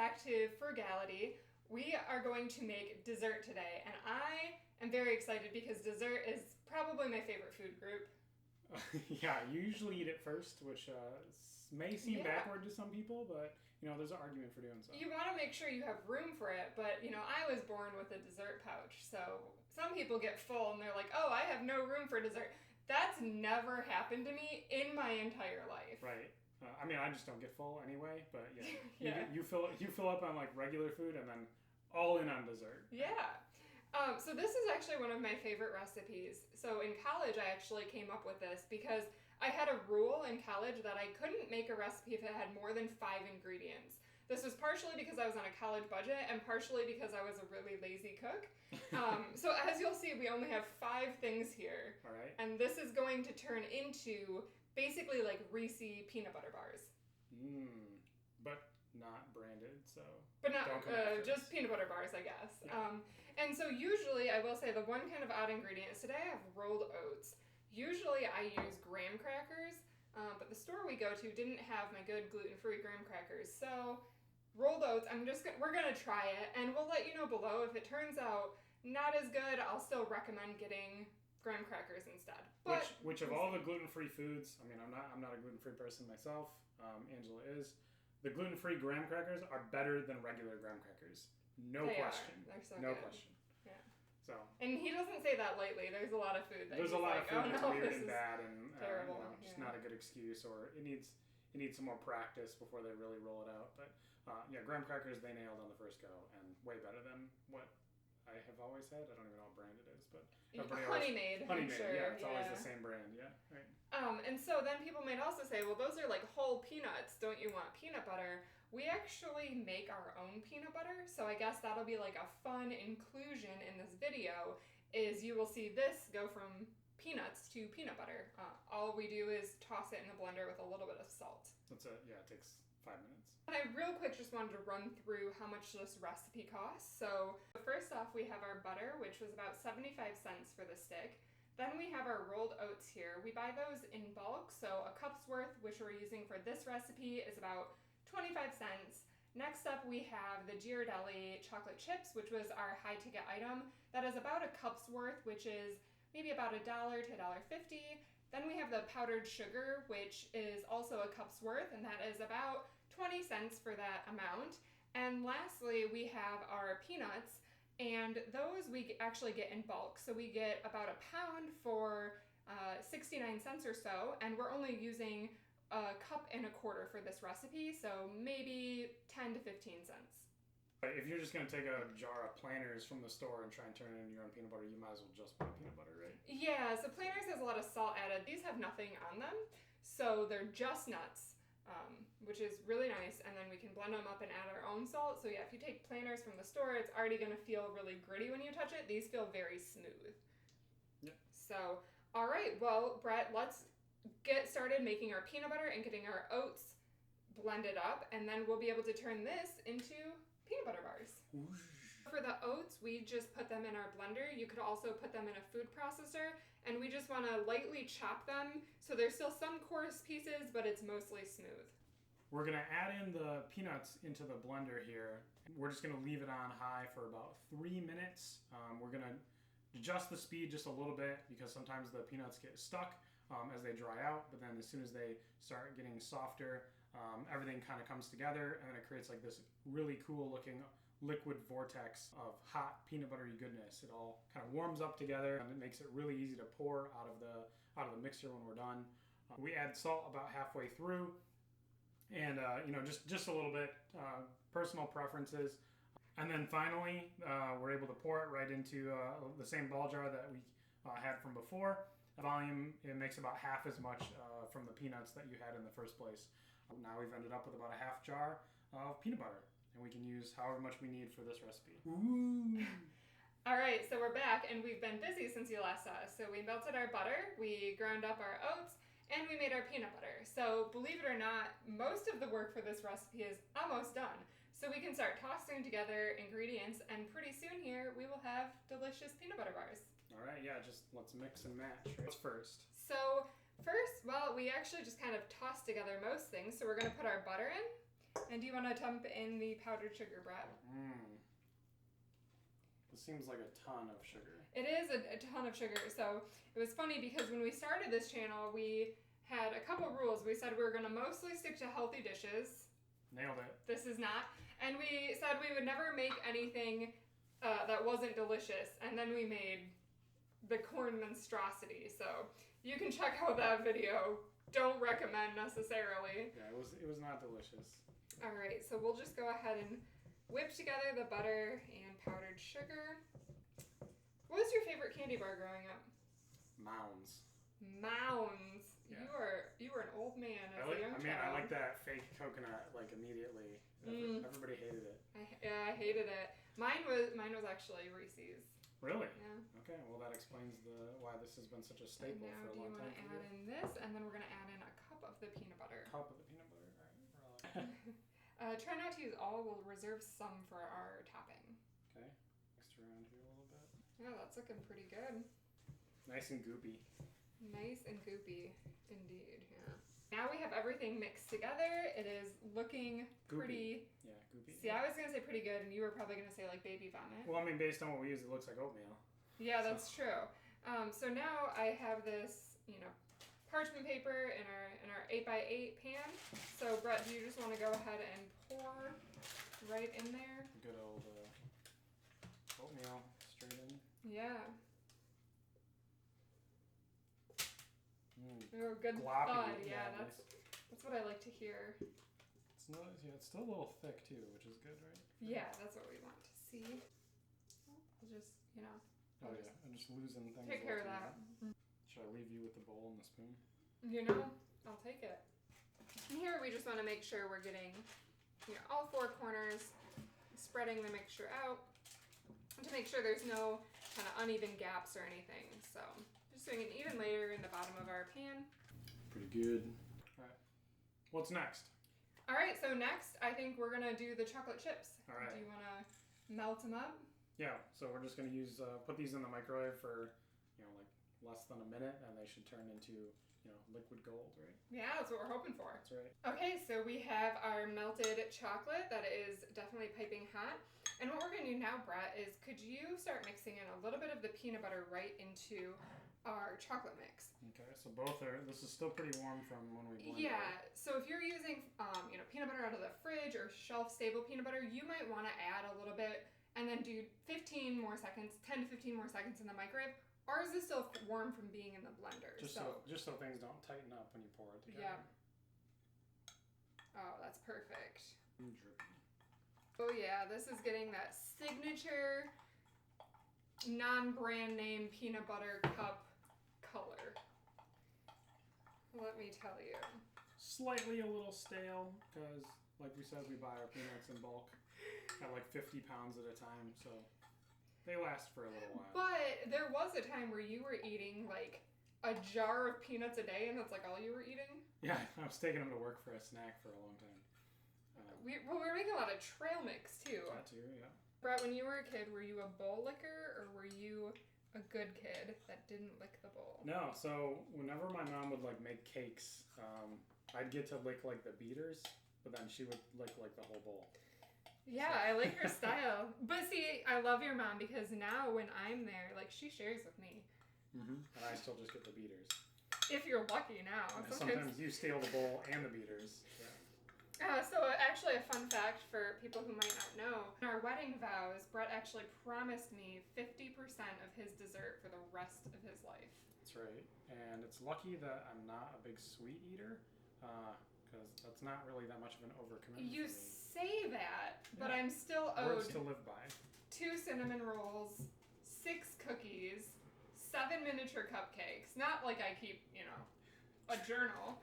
back to Foogality. We are going to make dessert today, and I am very excited because dessert is probably my favorite food group. Yeah, you usually eat it first, which may seem backward to some people, but there's an argument for doing so. You want to make sure you have room for it, but I was born with a dessert pouch, so some people get full and they're like, oh, I have no room for dessert. That's never happened to me in my entire life. Right. I just don't get full anyway, but yeah, Yeah. You fill up on like regular food and then all in on dessert. Yeah. So this is actually one of my favorite recipes. So in college, I actually came up with this because I had a rule in college that I couldn't make a recipe if it had more than 5 ingredients. This was partially because I was on a college budget and partially because I was a really lazy cook. So as you'll see, we only have 5 things here. All right. And this is going to turn into basically like Reese peanut butter bars. But not branded, so. But not just peanut butter bars, I guess. Yeah. And so usually, I will say the one kind of odd ingredient is today I have rolled oats. Usually I use graham crackers, but the store we go to didn't have my good gluten-free graham crackers. So rolled oats, we're gonna try it, and we'll let you know below if it turns out not as good. I'll still recommend getting graham crackers instead. But which of all the gluten-free foods, I'm not a gluten-free person myself. Angela is. The gluten-free graham crackers are better than regular graham crackers. No question. They're so no good. question. Yeah. So. And he doesn't say that lightly. There's a lot of food that There's he's a lot like, of food that's weird this and is bad and terrible. just not a good excuse, or it needs some more practice before they really roll it out. But graham crackers they nailed on the first go and way better than what I have always said. I don't even know what brand it is, but Honey Made. Sure. Yeah, it's always the same brand. Yeah, right. And so then people might also say, well, those are like whole peanuts. Don't you want peanut butter? We actually make our own peanut butter, so I guess that'll be like a fun inclusion in this video, is you will see this go from peanuts to peanut butter. All we do is toss it in the blender with a little bit of salt. That's it. Yeah, it takes 5 minutes. And I real quick just wanted to run through how much this recipe costs. So first off, we have our butter, which was about 75 cents for the stick. Then we have our rolled oats here. We buy those in bulk, so a cup's worth, which we're using for this recipe, is about 25 cents. Next up, we have the Ghirardelli chocolate chips, which was our high ticket item. That is about a cup's worth, which is maybe about $1 to $1.50. Then we have the powdered sugar, which is also a cup's worth, and that is about 20 cents for that amount. And lastly, we have our peanuts, and those we actually get in bulk. So we get about a pound for 69 cents or so, and we're only using a cup and a quarter for this recipe, so maybe 10 to 15 cents. If you're just going to take a jar of Planters from the store and try and turn it into your own peanut butter, you might as well just buy peanut butter, right? Yeah, so Planters has a lot of salt added. These have nothing on them, so they're just nuts, which is really nice, and then we can blend them up and add our own salt. So yeah, if you take Planters from the store, it's already going to feel really gritty when you touch it. These feel very smooth. Yeah. So, all right, well, Brett, let's get started making our peanut butter and getting our oats blended up, and then we'll be able to turn this into peanut butter bars. For the oats, we just put them in our blender. You could also put them in a food processor, and we just want to lightly chop them so there's still some coarse pieces, but it's mostly smooth. We're going to add in the peanuts into the blender here. We're just going to leave it on high for about 3 minutes. We're going to adjust the speed just a little bit because sometimes the peanuts get stuck as they dry out, but then as soon as they start getting softer, everything kind of comes together, and then it creates like this really cool looking liquid vortex of hot peanut buttery goodness. It all kind of warms up together, and it makes it really easy to pour out of the mixer when we're done. We add salt about halfway through, and just a little bit, personal preferences. And then finally, we're able to pour it right into the same ball jar that we had from before. Volume, it makes about half as much from the peanuts that you had in the first place. Now we've ended up with about a half jar of peanut butter, and we can use however much we need for this recipe. Ooh! All right, so we're back, and we've been busy since you last saw us. So we melted our butter, we ground up our oats, and we made our peanut butter. So believe it or not, most of the work for this recipe is almost done. So we can start tossing together ingredients, and pretty soon here we will have delicious peanut butter bars. All right, yeah, just let's mix and match. What's first? So first, well, we actually just kind of toss together most things. So we're going to put our butter in, And do you want to dump in the powdered sugar, Brett? This seems like a ton of sugar. It is a ton of sugar. So it was funny because when we started this channel, we had a couple rules. We said we were going to mostly stick to healthy dishes. Nailed it. This is not. And we said we would never make anything that wasn't delicious. And then we made the corn monstrosity. So you can check out that video. Don't recommend necessarily. Yeah, it was not delicious. All right, so we'll just go ahead and whip together the butter and powdered sugar. What was your favorite candy bar growing up? Mounds. Mounds. Yeah. You were an old man as a young child. I like that fake coconut like immediately. Everybody hated it. I hated it. Mine was actually Reese's. Really? Yeah. Okay, well that explains why this has been such a staple for a long time. Now do you want to add in this, and then we're going to add in a cup of the peanut butter. A cup of the peanut butter, right? Try not to use all. We'll reserve some for our topping. Okay, mixed around here a little bit. Yeah, that's looking pretty good. Nice and goopy. Nice and goopy, indeed. Yeah. Now we have everything mixed together. It is looking pretty. Yeah, goopy. See, I was gonna say pretty good, and you were probably gonna say like baby vomit. Well, I mean, based on what we use, it looks like oatmeal. Yeah, that's true. So now I have this, parchment paper in our 8x8 pan. So Brett, do you just want to go ahead and pour right in there? Good old oatmeal straight in. Yeah. Mm. Oh, good Gloppy. thud. Yeah, Nice. that's what I like to hear. It's not. Yeah, it's still a little thick too, which is good, right? Yeah, that's what we want to see. I'll just, Oh yeah, I'm just losing things. take care of that. Should I leave you with the bowl and the spoon? I'll take it. And here we just want to make sure we're getting, all four corners, spreading the mixture out to make sure there's no kind of uneven gaps or anything. So just doing an even layer in the bottom of our pan. Pretty good. All right. What's next? All right, so next I think we're gonna do the chocolate chips. All right. Do you want to melt them up? Yeah. So we're just gonna put these in the microwave for like less than a minute, and they should turn into liquid gold, right? Yeah, that's what we're hoping for. That's right. Okay, so we have our melted chocolate that is definitely piping hot. And what we're going to do now, Brett, is could you start mixing in a little bit of the peanut butter right into our chocolate mix? Okay, so this is still pretty warm from when we blended. Yeah, so if you're using peanut butter out of the fridge or shelf-stable peanut butter, you might want to add a little bit and then do 10 to 15 more seconds in the microwave. Ours is still warm from being in the blender. Just so things don't tighten up when you pour it together. Yeah. Oh, that's perfect. Drippy. Oh yeah, this is getting that signature non-brand name peanut butter cup color. Let me tell you. Slightly a little stale because, like we said, we buy our peanuts in bulk at like 50 pounds at a time, so they last for a little while. But there was a time where you were eating like a jar of peanuts a day, and that's like all you were eating? Yeah, I was taking them to work for a snack for a long time. We were making a lot of trail mix too. That too, yeah. Brett, when you were a kid, were you a bowl licker or were you a good kid that didn't lick the bowl? No, so whenever my mom would like make cakes, I'd get to lick like the beaters, but then she would lick like the whole bowl. Yeah, I like her style. But see, I love your mom because now when I'm there, like she shares with me. Mm-hmm. And I still just get the beaters. If you're lucky now. Yeah, sometimes you steal the bowl and the beaters. Yeah. So actually a fun fact for people who might not know, in our wedding vows, Brett actually promised me 50% of his dessert for the rest of his life. That's right. And it's lucky that I'm not a big sweet eater, because that's not really that much of an overcommitment. You say that, but yeah. I'm still owed Words to live by. 2 cinnamon rolls, 6 cookies, 7 miniature cupcakes. Not like I keep, a journal.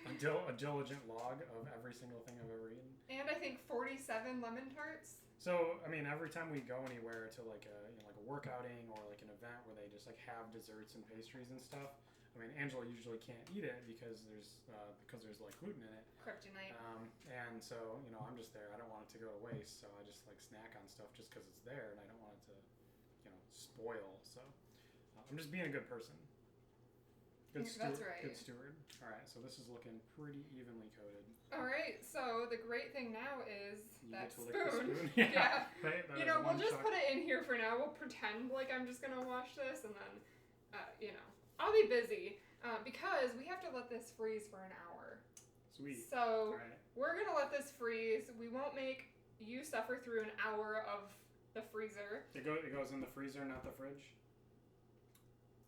A diligent log of every single thing I've ever eaten. And I think 47 lemon tarts. So, I mean, every time we go anywhere to like a work outing or like an event where they just like have desserts and pastries and stuff, I mean, Angela usually can't eat it because there's like gluten in it. Kryptonite. And so, I'm just there. I don't want it to go to waste, so I just like snack on stuff just because it's there, and I don't want it to, spoil. So, I'm just being a good person. That's right. Good steward. All right, so this is looking pretty evenly coated. All right, so the great thing now is You that get to lick the spoon. spoon. Yeah. Right, You know, we'll just put it in here for now. We'll pretend like I'm just going to wash this, and then, I'll be busy because we have to let this freeze for an hour. Sweet. So we're going to let this freeze. We won't make you suffer through an hour of the freezer. It goes in the freezer, not the fridge?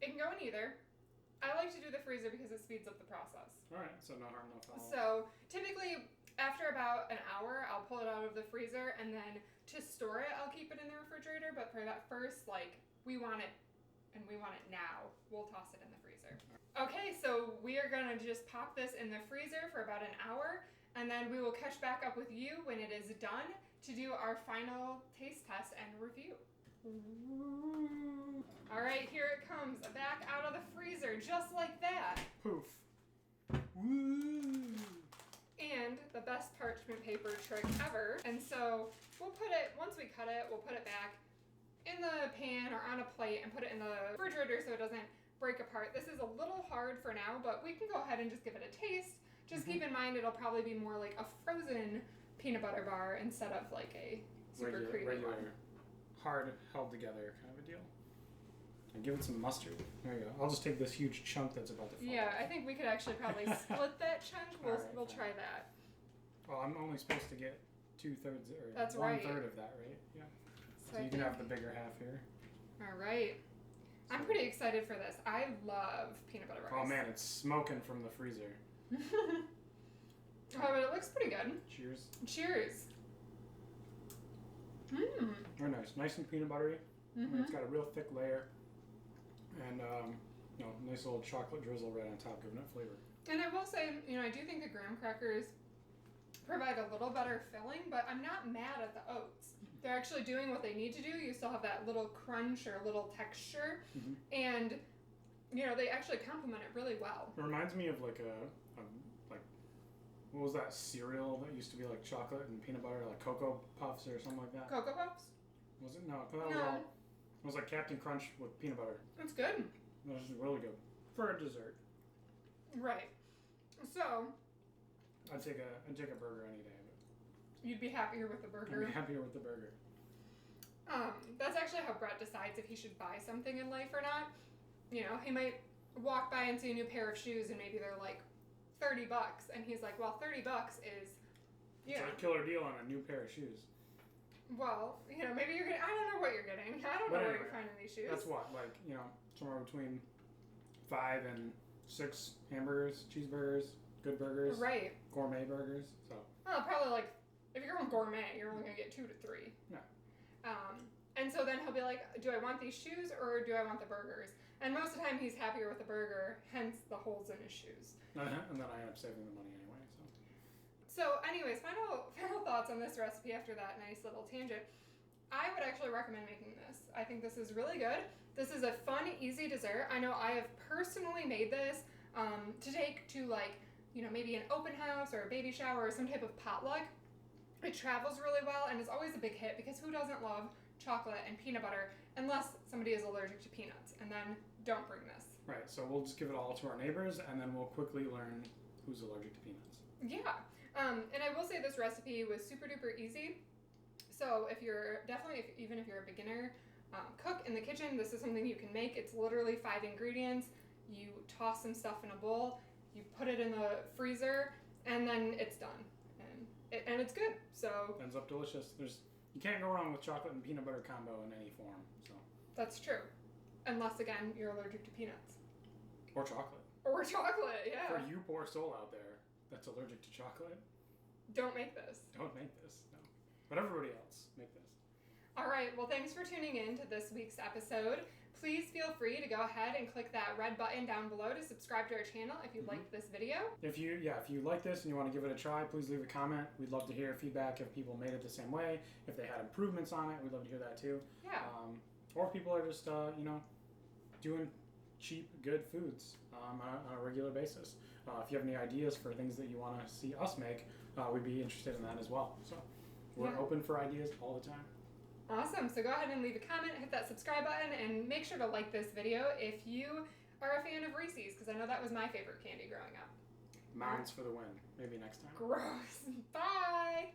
It can go in either. I like to do the freezer because it speeds up the process. All right, so no harm, no foul. So typically after about an hour, I'll pull it out of the freezer, and then to store it, I'll keep it in the refrigerator. But for that first, we want it, and we want it now, we'll toss it in the freezer. Okay, so we are gonna just pop this in the freezer for about an hour, and then we will catch back up with you when it is done to do our final taste test and review. All right, here it comes, back out of the freezer, just like that. Poof. Woo. And the best parchment paper trick ever. And so we'll put it, once we cut it, we'll put it back in the pan or on a plate and put it in the refrigerator so it doesn't break apart. This is a little hard for now, but we can go ahead and just give it a taste. Just keep in mind it'll probably be more like a frozen peanut butter bar instead of like a super creamy one. Hard, held together kind of a deal. And give it some mustard. There you go. I'll just take this huge chunk that's about to fall. Yeah, I think we could actually probably split that chunk. We'll try that. Well, I'm only supposed to get 2/3 or That's 1/3 right. of that, right? Yeah. So you can have the bigger half here. All right. I'm pretty excited for this. I love peanut butter rice. Oh man, it's smoking from the freezer. Oh, but it looks pretty good. Cheers. Cheers. Mmm. Very nice. Nice and peanut buttery. I mean, it's got a real thick layer. And, nice little chocolate drizzle right on top, giving it flavor. And I will say, I do think the graham crackers provide a little better filling, but I'm not mad at the oats. They're actually doing what they need to do. You still have that little crunch or little texture. And, they actually complement it really well. It reminds me of like what was that cereal that used to be like chocolate and peanut butter, like Cocoa Puffs or something like that? Cocoa Puffs? Was it? No, it was like Captain Crunch with peanut butter. It's good. It was really good. For a dessert. Right. So I'd take a burger any day. You'd be happier with the burger. I'd be happier with the burger. That's actually how Brett decides if he should buy something in life or not. He might walk by and see a new pair of shoes and maybe they're like $30, and he's like, well, $30 is, It's a killer deal on a new pair of shoes. Well, maybe you're getting, I don't know what you're getting. I don't know where you're finding these shoes. That's what, somewhere between 5 and 6 hamburgers, cheeseburgers, good burgers. Right. Gourmet burgers, so. Well, probably if you're going gourmet, you're only going to get 2 to 3. Yeah. And so then he'll be like, do I want these shoes or do I want the burgers? And most of the time he's happier with the burger, hence the holes in his shoes. And then I end up saving the money anyway, so. So anyways, final thoughts on this recipe after that nice little tangent. I would actually recommend making this. I think this is really good. This is a fun, easy dessert. I know I have personally made this to take to maybe an open house or a baby shower or some type of potluck. It travels really well and is always a big hit because who doesn't love chocolate and peanut butter unless somebody is allergic to peanuts, and then don't bring this. Right, so we'll just give it all to our neighbors and then we'll quickly learn who's allergic to peanuts. Yeah, and I will say this recipe was super duper easy. So even if you're a beginner cook in the kitchen, this is something you can make. It's literally 5 ingredients. You toss some stuff in a bowl, you put it in the freezer, and then it's done. And it's good. So ends up delicious. You can't go wrong with chocolate and peanut butter combo in any form. So that's true, unless again you're allergic to peanuts or chocolate. Or chocolate, yeah. For you poor soul out there that's allergic to chocolate, don't make this. Don't make this. No, but everybody else make this. All right. Well, thanks for tuning in to this week's episode. Please feel free to go ahead and click that red button down below to subscribe to our channel if you liked this video. If you like this and you want to give it a try, please leave a comment. We'd love to hear feedback if people made it the same way. If they had improvements on it, we'd love to hear that too. Yeah. Or if people are just, doing cheap, good foods on a regular basis. If you have any ideas for things that you want to see us make, we'd be interested in that as well. So we're open for ideas all the time. Awesome. So go ahead and leave a comment, hit that subscribe button, and make sure to like this video if you are a fan of Reese's, because I know that was my favorite candy growing up. Mounds for the win. Maybe next time. Gross. Bye!